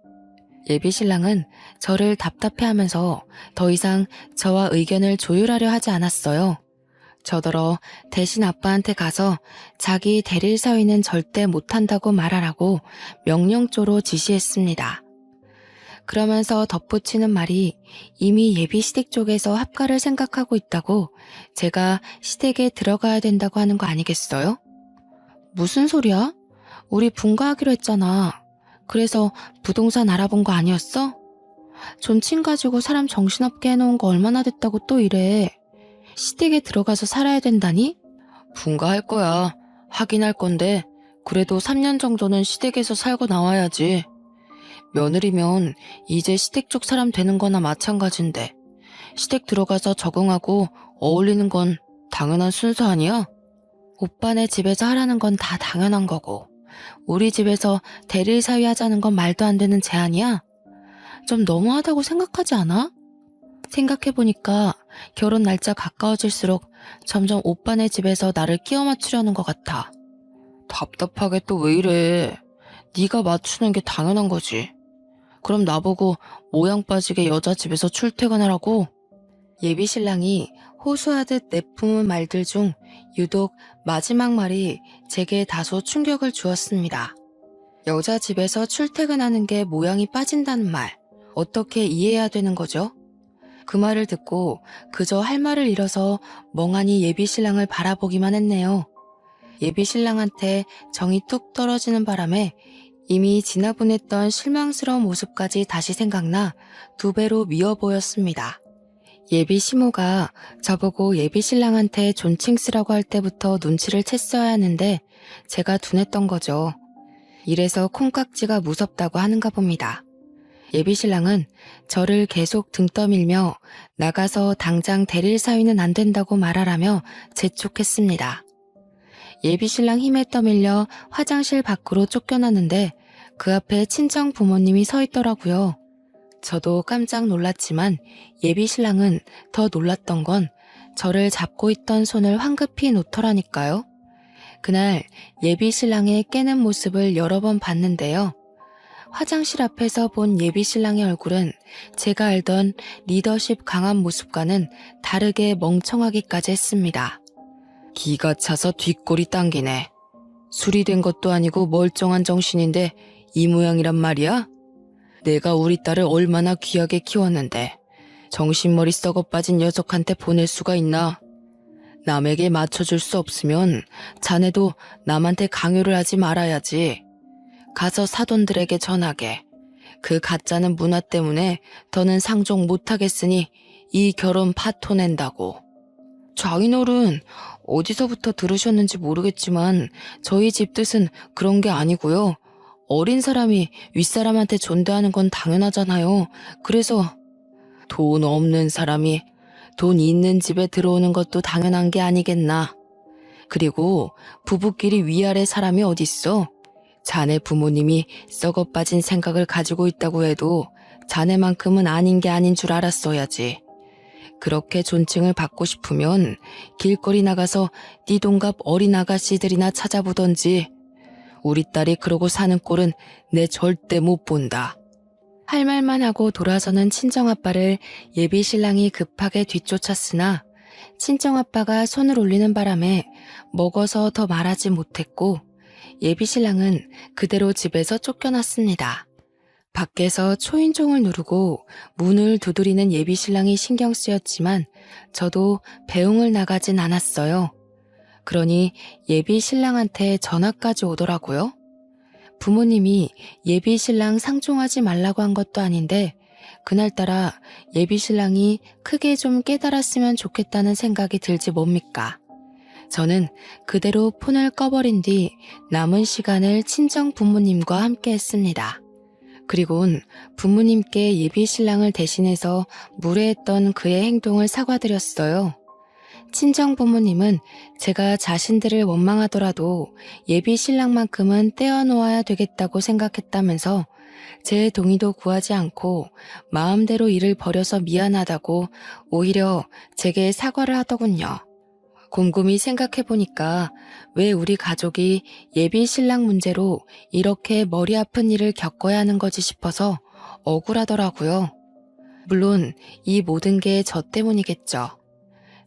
예비 신랑은 저를 답답해하면서 더 이상 저와 의견을 조율하려 하지 않았어요. 저더러 대신 아빠한테 가서 자기 대릴 사위는 절대 못한다고 말하라고 명령조로 지시했습니다. 그러면서 덧붙이는 말이 이미 예비 시댁 쪽에서 합가를 생각하고 있다고 제가 시댁에 들어가야 된다고 하는 거 아니겠어요? 무슨 소리야? 우리 분가하기로 했잖아. 그래서 부동산 알아본 거 아니었어? 존칭 가지고 사람 정신없게 해놓은 거 얼마나 됐다고 또 이래. 시댁에 들어가서 살아야 된다니? 분가할 거야. 하긴 할 건데 그래도 3년 정도는 시댁에서 살고 나와야지. 며느리면 이제 시댁 쪽 사람 되는 거나 마찬가지인데 시댁 들어가서 적응하고 어울리는 건 당연한 순서 아니야? 오빠네 집에서 하라는 건 다 당연한 거고, 우리 집에서 대릴 사위 하자는 건 말도 안 되는 제안이야? 좀 너무하다고 생각하지 않아? 생각해보니까 결혼 날짜 가까워질수록 점점 오빠네 집에서 나를 끼워 맞추려는 것 같아. 답답하게 또 왜 이래? 네가 맞추는 게 당연한 거지. 그럼 나보고 모양 빠지게 여자 집에서 출퇴근하라고? 예비 신랑이 호소하듯 내뿜은 말들 중 유독 마지막 말이 제게 다소 충격을 주었습니다. 여자 집에서 출퇴근하는 게 모양이 빠진다는 말, 어떻게 이해해야 되는 거죠? 그 말을 듣고 그저 할 말을 잃어서 멍하니 예비 신랑을 바라보기만 했네요. 예비 신랑한테 정이 뚝 떨어지는 바람에 이미 지나보냈던 실망스러운 모습까지 다시 생각나 2배로 미워 보였습니다. 예비 시모가 저보고 예비 신랑한테 존칭 쓰라고 할 때부터 눈치를 챘어야 하는데 제가 둔했던 거죠. 이래서 콩깍지가 무섭다고 하는가 봅니다. 예비 신랑은 저를 계속 등 떠밀며 나가서 당장 대릴 사위는 안 된다고 말하라며 재촉했습니다. 예비 신랑 힘에 떠밀려 화장실 밖으로 쫓겨났는데 그 앞에 친정 부모님이 서 있더라고요. 저도 깜짝 놀랐지만 예비 신랑은 더 놀랐던 건 저를 잡고 있던 손을 황급히 놓더라니까요. 그날 예비 신랑의 깨는 모습을 여러 번 봤는데요. 화장실 앞에서 본 예비 신랑의 얼굴은 제가 알던 리더십 강한 모습과는 다르게 멍청하기까지 했습니다. 기가 차서 뒷골이 당기네. 술이 된 것도 아니고 멀쩡한 정신인데 이 모양이란 말이야? 내가 우리 딸을 얼마나 귀하게 키웠는데 정신머리 썩어 빠진 녀석한테 보낼 수가 있나? 남에게 맞춰줄 수 없으면 자네도 남한테 강요를 하지 말아야지. 가서 사돈들에게 전하게. 그 가짜는 문화 때문에 더는 상종 못하겠으니 이 결혼 파토낸다고. 장인어른, 어디서부터 들으셨는지 모르겠지만 저희 집 뜻은 그런 게 아니고요. 어린 사람이 윗사람한테 존대하는 건 당연하잖아요. 그래서 돈 없는 사람이 돈 있는 집에 들어오는 것도 당연한 게 아니겠나. 그리고 부부끼리 위아래 사람이 어딨어? 자네 부모님이 썩어 빠진 생각을 가지고 있다고 해도 자네만큼은 아닌 게 아닌 줄 알았어야지. 그렇게 존칭을 받고 싶으면 길거리 나가서 네 동갑 어린 아가씨들이나 찾아보던지. 우리 딸이 그러고 사는 꼴은 내 절대 못 본다. 할 말만 하고 돌아서는 친정아빠를 예비 신랑이 급하게 뒤쫓았으나 친정아빠가 손을 올리는 바람에 먹어서 더 말하지 못했고 예비 신랑은 그대로 집에서 쫓겨났습니다. 밖에서 초인종을 누르고 문을 두드리는 예비 신랑이 신경 쓰였지만 저도 배웅을 나가진 않았어요. 그러니 예비 신랑한테 전화까지 오더라고요. 부모님이 예비 신랑 상종하지 말라고 한 것도 아닌데 그날따라 예비 신랑이 크게 좀 깨달았으면 좋겠다는 생각이 들지 뭡니까? 저는 그대로 폰을 꺼버린 뒤 남은 시간을 친정 부모님과 함께 했습니다. 그리곤 부모님께 예비 신랑을 대신해서 무례했던 그의 행동을 사과드렸어요. 친정 부모님은 제가 자신들을 원망하더라도 예비 신랑만큼은 떼어놓아야 되겠다고 생각했다면서 제 동의도 구하지 않고 마음대로 일을 벌여서 미안하다고 오히려 제게 사과를 하더군요. 곰곰이 생각해보니까 왜 우리 가족이 예비 신랑 문제로 이렇게 머리 아픈 일을 겪어야 하는 거지 싶어서 억울하더라고요. 물론 이 모든 게 저 때문이겠죠.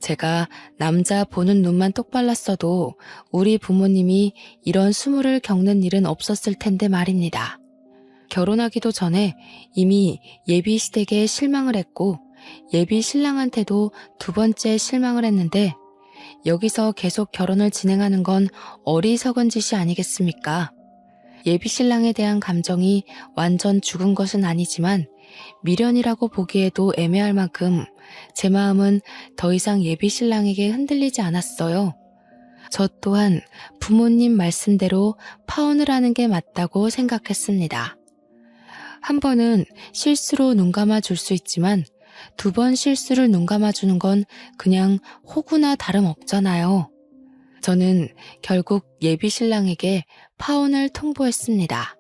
제가 남자 보는 눈만 똑발랐어도 우리 부모님이 이런 수모를 겪는 일은 없었을 텐데 말입니다. 결혼하기도 전에 이미 예비 시댁에 실망을 했고 예비 신랑한테도 2번째 실망을 했는데 여기서 계속 결혼을 진행하는 건 어리석은 짓이 아니겠습니까? 예비 신랑에 대한 감정이 완전 죽은 것은 아니지만 미련이라고 보기에도 애매할 만큼 제 마음은 더 이상 예비 신랑에게 흔들리지 않았어요. 저 또한 부모님 말씀대로 파혼을 하는 게 맞다고 생각했습니다. 한 번은 실수로 눈 감아 줄 수 있지만 2번 실수를 눈 감아 주는 건 그냥 호구나 다름없잖아요. 저는 결국 예비 신랑에게 파혼을 통보했습니다.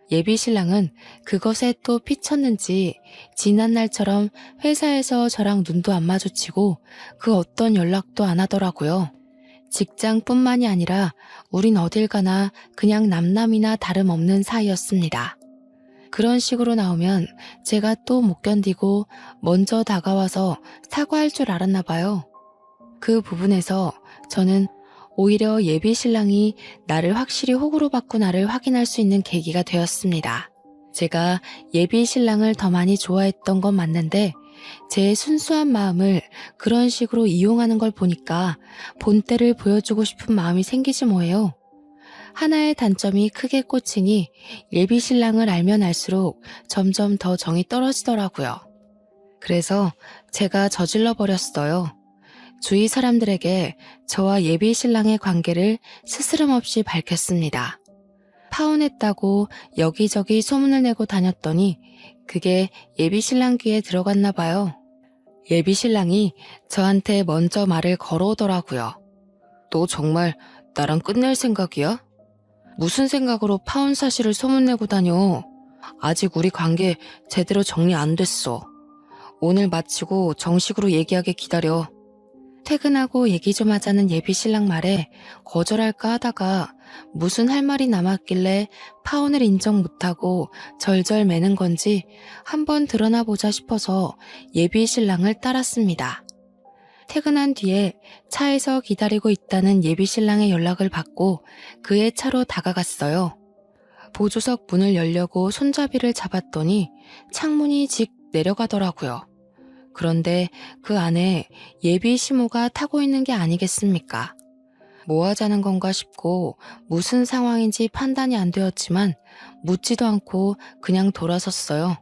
예비 신랑은 그것에 또 피쳤는지 지난 날처럼 회사에서 저랑 눈도 안 마주치고 그 어떤 연락도 안 하더라고요. 직장뿐만이 아니라 우린 어딜 가나 그냥 남남이나 다름없는 사이였습니다. 그런 식으로 나오면 제가 또 못 견디고 먼저 다가와서 사과할 줄 알았나 봐요. 그 부분에서 저는 오히려 예비 신랑이 나를 확실히 호구로 봤구나를 확인할 수 있는 계기가 되었습니다. 제가 예비 신랑을 더 많이 좋아했던 건 맞는데 제 순수한 마음을 그런 식으로 이용하는 걸 보니까 본때를 보여주고 싶은 마음이 생기지 뭐예요. 하나의 단점이 크게 꽂히니 예비 신랑을 알면 알수록 점점 더 정이 떨어지더라고요. 그래서 제가 저질러 버렸어요. 주위 사람들에게 저와 예비 신랑의 관계를 스스럼없이 밝혔습니다. 파혼했다고 여기저기 소문을 내고 다녔더니 그게 예비 신랑 귀에 들어갔나 봐요. 예비 신랑이 저한테 먼저 말을 걸어오더라고요. 너 정말 나랑 끝낼 생각이야? 무슨 생각으로 파혼 사실을 소문내고 다녀? 아직 우리 관계 제대로 정리 안 됐어. 오늘 마치고 정식으로 얘기하게 기다려. 퇴근하고 얘기 좀 하자는 예비 신랑 말에 거절할까 하다가 무슨 할 말이 남았길래 파혼을 인정 못하고 절절 매는 건지 한번 드러나 보자 싶어서 예비 신랑을 따랐습니다. 퇴근한 뒤에 차에서 기다리고 있다는 예비 신랑의 연락을 받고 그의 차로 다가갔어요. 보조석 문을 열려고 손잡이를 잡았더니 창문이 직 내려가더라고요. 그런데 그 안에 예비 시모가 타고 있는 게 아니겠습니까? 뭐 하자는 건가 싶고 무슨 상황인지 판단이 안 되었지만 묻지도 않고 그냥 돌아섰어요.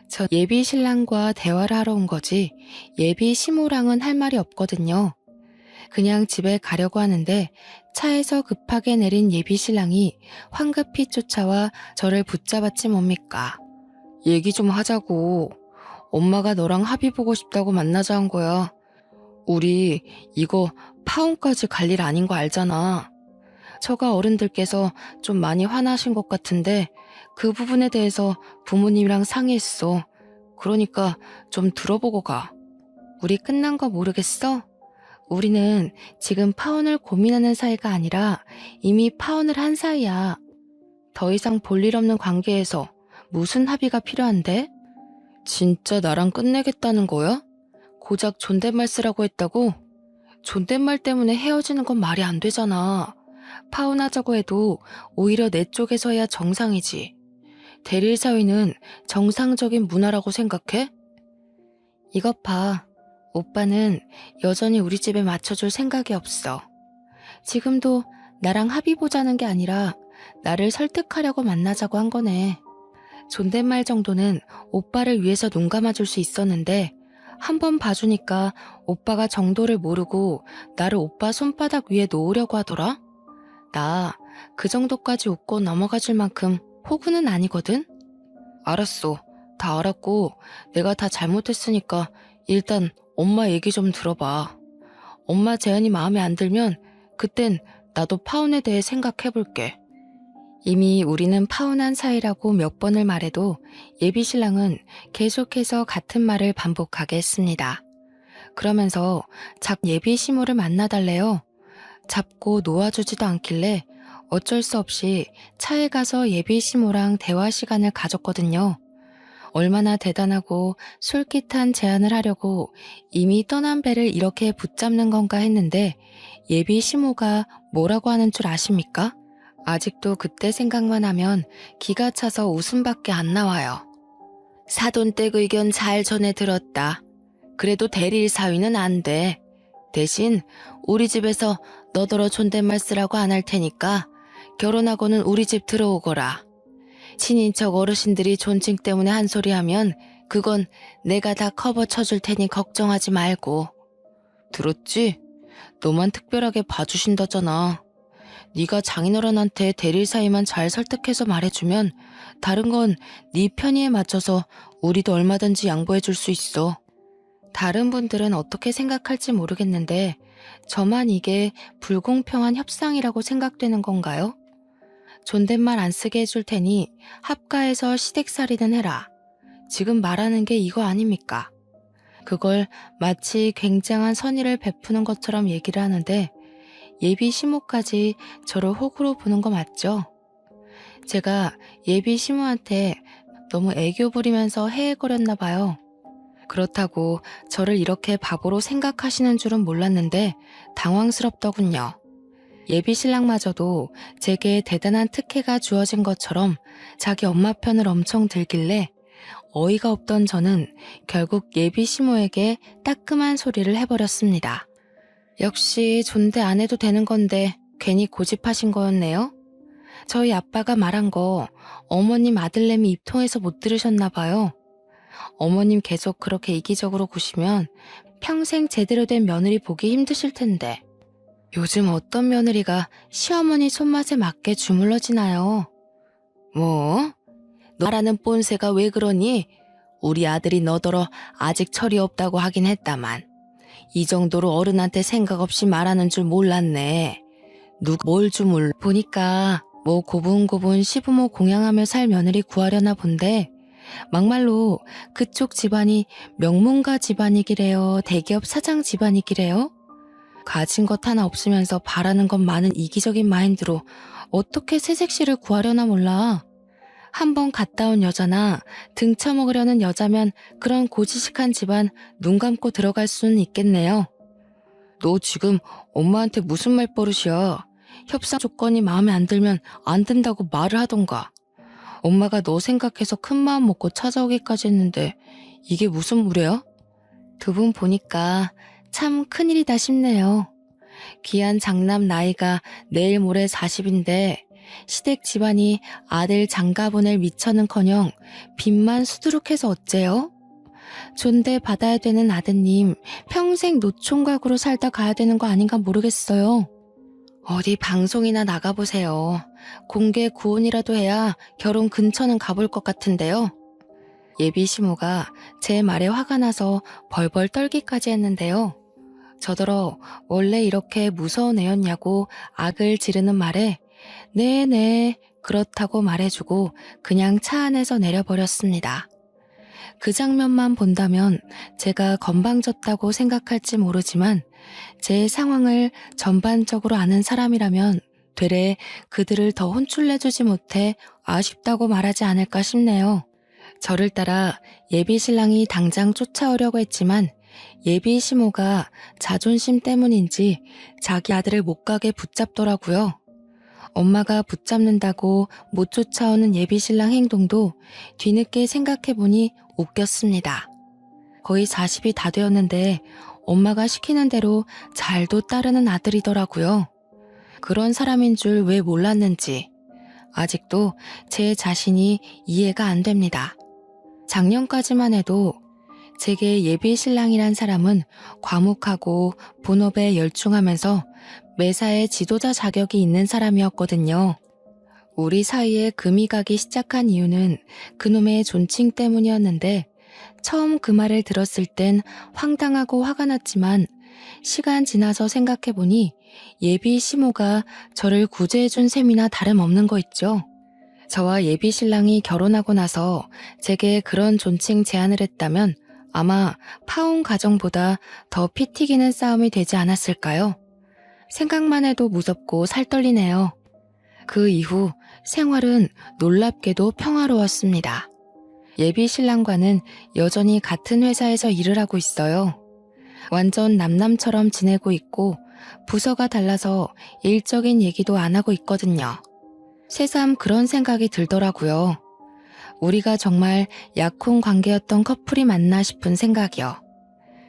저 예비 신랑과 대화를 하러 온 거지 예비 시모랑은 할 말이 없거든요. 그냥 집에 가려고 하는데 차에서 급하게 내린 예비 신랑이 황급히 쫓아와 저를 붙잡았지 뭡니까? 얘기 좀 하자고. 엄마가 너랑 합의 보고 싶다고 만나자 한 거야. 우리 이거 파혼까지 갈 일 아닌 거 알잖아. 처가 어른들께서 좀 많이 화나신 것 같은데 그 부분에 대해서 부모님이랑 상의했어. 그러니까 좀 들어보고 가. 우리 끝난 거 모르겠어? 우리는 지금 파혼을 고민하는 사이가 아니라 이미 파혼을 한 사이야. 더 이상 볼 일 없는 관계에서 무슨 합의가 필요한데? 진짜 나랑 끝내겠다는 거야? 고작 존댓말 쓰라고 했다고? 존댓말 때문에 헤어지는 건 말이 안 되잖아. 파혼하자고 해도 오히려 내 쪽에서 해야 정상이지. 대릴 사위는 정상적인 문화라고 생각해? 이것 봐. 오빠는 여전히 우리 집에 맞춰줄 생각이 없어. 지금도 나랑 합의 보자는 게 아니라 나를 설득하려고 만나자고 한 거네. 존댓말 정도는 오빠를 위해서 눈 감아줄 수 있었는데 한번 봐주니까 오빠가 정도를 모르고 나를 오빠 손바닥 위에 놓으려고 하더라? 나 그 정도까지 웃고 넘어가줄 만큼 호구는 아니거든? 알았어. 다 알았고 내가 다 잘못했으니까 일단 엄마 얘기 좀 들어봐. 엄마 제안이 마음에 안 들면 그땐 나도 파혼에 대해 생각해볼게. 이미 우리는 파혼한 사이라고 몇 번을 말해도 예비 신랑은 계속해서 같은 말을 반복하게 했습니다. 그러면서 예비 시모를 만나달래요. 잡고 놓아주지도 않길래 어쩔 수 없이 차에 가서 예비 시모랑 대화 시간을 가졌거든요. 얼마나 대단하고 솔깃한 제안을 하려고 이미 떠난 배를 이렇게 붙잡는 건가 했는데 예비 시모가 뭐라고 하는 줄 아십니까? 아직도 그때 생각만 하면 기가 차서 웃음밖에 안 나와요. 사돈댁 의견 잘 전해 들었다. 그래도 대릴 사위는 안 돼. 대신 우리 집에서 너더러 존댓말 쓰라고 안 할 테니까 결혼하고는 우리 집 들어오거라. 친인척 어르신들이 존칭 때문에 한 소리 하면 그건 내가 다 커버 쳐줄 테니 걱정하지 말고. 들었지? 너만 특별하게 봐주신다잖아. 네가 장인어른한테 대릴 사이만 잘 설득해서 말해주면 다른 건 네 편의에 맞춰서 우리도 얼마든지 양보해줄 수 있어. 다른 분들은 어떻게 생각할지 모르겠는데 저만 이게 불공평한 협상이라고 생각되는 건가요? 존댓말 안 쓰게 해줄 테니 합가해서 시댁살이는 해라. 지금 말하는 게 이거 아닙니까? 그걸 마치 굉장한 선의를 베푸는 것처럼 얘기를 하는데 예비 시모까지 저를 호구로 보는 거 맞죠? 제가 예비 시모한테 너무 애교 부리면서 헤헤거렸나 봐요. 그렇다고 저를 이렇게 바보로 생각하시는 줄은 몰랐는데 당황스럽더군요. 예비 신랑마저도 제게 대단한 특혜가 주어진 것처럼 자기 엄마 편을 엄청 들길래 어이가 없던 저는 결국 예비 시모에게 따끔한 소리를 해버렸습니다. 역시 존대 안 해도 되는 건데 괜히 고집하신 거였네요. 저희 아빠가 말한 거 어머님 아들내미 입통해서 못 들으셨나 봐요. 어머님 계속 그렇게 이기적으로 구시면 평생 제대로 된 며느리 보기 힘드실 텐데. 요즘 어떤 며느리가 시어머니 손맛에 맞게 주물러지나요? 뭐? 너라는 꼰세가 왜 그러니? 우리 아들이 너더러 아직 철이 없다고 하긴 했다만 이 정도로 어른한테 생각 없이 말하는 줄 몰랐네. 누가 뭘 주물 보니까 뭐 고분고분 시부모 공양하며 살 며느리 구하려나 본데 막말로 그쪽 집안이 명문가 집안이기래요. 대기업 사장 집안이기래요. 가진 것 하나 없으면서 바라는 것 많은 이기적인 마인드로 어떻게 새색시를 구하려나 몰라. 한번 갔다 온 여자나 등쳐먹으려는 여자면 그런 고지식한 집안 눈 감고 들어갈 수는 있겠네요. 너 지금 엄마한테 무슨 말버릇이야. 협상 조건이 마음에 안 들면 안 된다고 말을 하던가. 엄마가 너 생각해서 큰 마음 먹고 찾아오기까지 했는데 이게 무슨 무례야? 두 분 보니까 참 큰일이다 싶네요. 귀한 장남 나이가 내일 모레 40인데 시댁 집안이 아들 장가 보낼 미처는커녕 빚만 수두룩해서 어째요? 존대 받아야 되는 아드님 평생 노총각으로 살다 가야 되는 거 아닌가 모르겠어요. 어디 방송이나 나가보세요. 공개 구혼이라도 해야 결혼 근처는 가볼 것 같은데요. 예비 시모가 제 말에 화가 나서 벌벌 떨기까지 했는데요. 저더러 원래 이렇게 무서운 애였냐고 악을 지르는 말에 네네 그렇다고 말해주고 그냥 차 안에서 내려버렸습니다. 그 장면만 본다면 제가 건방졌다고 생각할지 모르지만 제 상황을 전반적으로 아는 사람이라면 되레 그들을 더 혼쭐내주지 못해 아쉽다고 말하지 않을까 싶네요. 저를 따라 예비 신랑이 당장 쫓아오려고 했지만 예비 시모가 자존심 때문인지 자기 아들을 못 가게 붙잡더라고요. 엄마가 붙잡는다고 못 쫓아오는 예비 신랑 행동도 뒤늦게 생각해보니 웃겼습니다. 거의 40이 다 되었는데 엄마가 시키는 대로 잘도 따르는 아들이더라고요. 그런 사람인 줄 왜 몰랐는지 아직도 제 자신이 이해가 안 됩니다. 작년까지만 해도 제게 예비 신랑이란 사람은 과묵하고 본업에 열중하면서 매사에 지도자 자격이 있는 사람이었거든요. 우리 사이에 금이 가기 시작한 이유는 그놈의 존칭 때문이었는데 처음 그 말을 들었을 땐 황당하고 화가 났지만 시간 지나서 생각해보니 예비 시모가 저를 구제해준 셈이나 다름없는 거 있죠. 저와 예비 신랑이 결혼하고 나서 제게 그런 존칭 제안을 했다면 아마 파혼 가정보다 더 피 튀기는 싸움이 되지 않았을까요? 생각만 해도 무섭고 살떨리네요. 그 이후 생활은 놀랍게도 평화로웠습니다. 예비 신랑과는 여전히 같은 회사에서 일을 하고 있어요. 완전 남남처럼 지내고 있고 부서가 달라서 일적인 얘기도 안 하고 있거든요. 새삼 그런 생각이 들더라고요. 우리가 정말 약혼 관계였던 커플이 맞나 싶은 생각이요.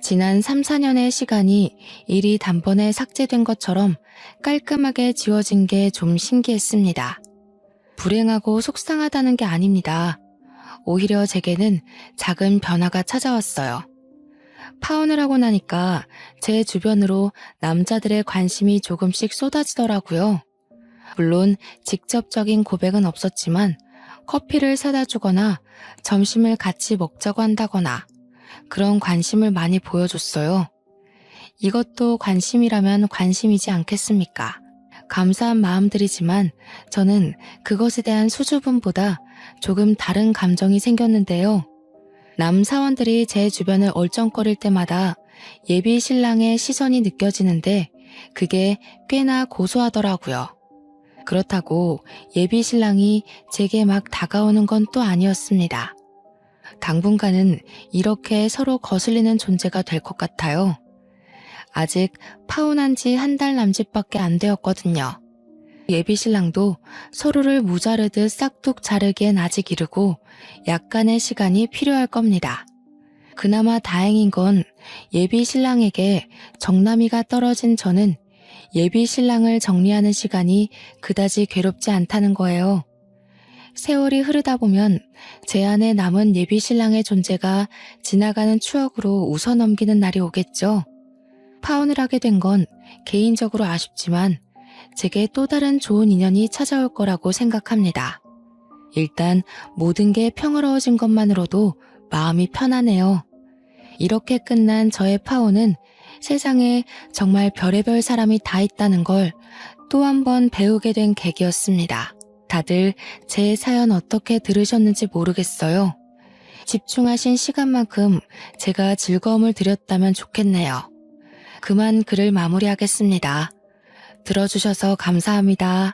지난 3, 4년의 시간이 일이 단번에 삭제된 것처럼 깔끔하게 지워진 게 좀 신기했습니다. 불행하고 속상하다는 게 아닙니다. 오히려 제게는 작은 변화가 찾아왔어요. 파혼을 하고 나니까 제 주변으로 남자들의 관심이 조금씩 쏟아지더라고요. 물론 직접적인 고백은 없었지만 커피를 사다 주거나 점심을 같이 먹자고 한다거나 그런 관심을 많이 보여줬어요. 이것도 관심이라면 관심이지 않겠습니까? 감사한 마음들이지만 저는 그것에 대한 수줍음보다 조금 다른 감정이 생겼는데요. 남 사원들이 제 주변을 얼쩡거릴 때마다 예비 신랑의 시선이 느껴지는데 그게 꽤나 고소하더라고요. 그렇다고 예비 신랑이 제게 막 다가오는 건 또 아니었습니다. 당분간은 이렇게 서로 거슬리는 존재가 될 것 같아요. 아직 파혼한 지 한 달 남짓밖에 안 되었거든요. 예비 신랑도 서로를 무자르듯 싹둑 자르기엔 아직 이르고 약간의 시간이 필요할 겁니다. 그나마 다행인 건 예비 신랑에게 정남이가 떨어진 저는 예비 신랑을 정리하는 시간이 그다지 괴롭지 않다는 거예요. 세월이 흐르다 보면 제 안에 남은 예비 신랑의 존재가 지나가는 추억으로 웃어넘기는 날이 오겠죠. 파혼을 하게 된 건 개인적으로 아쉽지만 제게 또 다른 좋은 인연이 찾아올 거라고 생각합니다. 일단 모든 게 평화로워진 것만으로도 마음이 편하네요. 이렇게 끝난 저의 파혼은 세상에 정말 별의별 사람이 다 있다는 걸 또 한 번 배우게 된 계기였습니다. 다들 제 사연 어떻게 들으셨는지 모르겠어요. 집중하신 시간만큼 제가 즐거움을 드렸다면 좋겠네요. 그만 글을 마무리하겠습니다. 들어주셔서 감사합니다.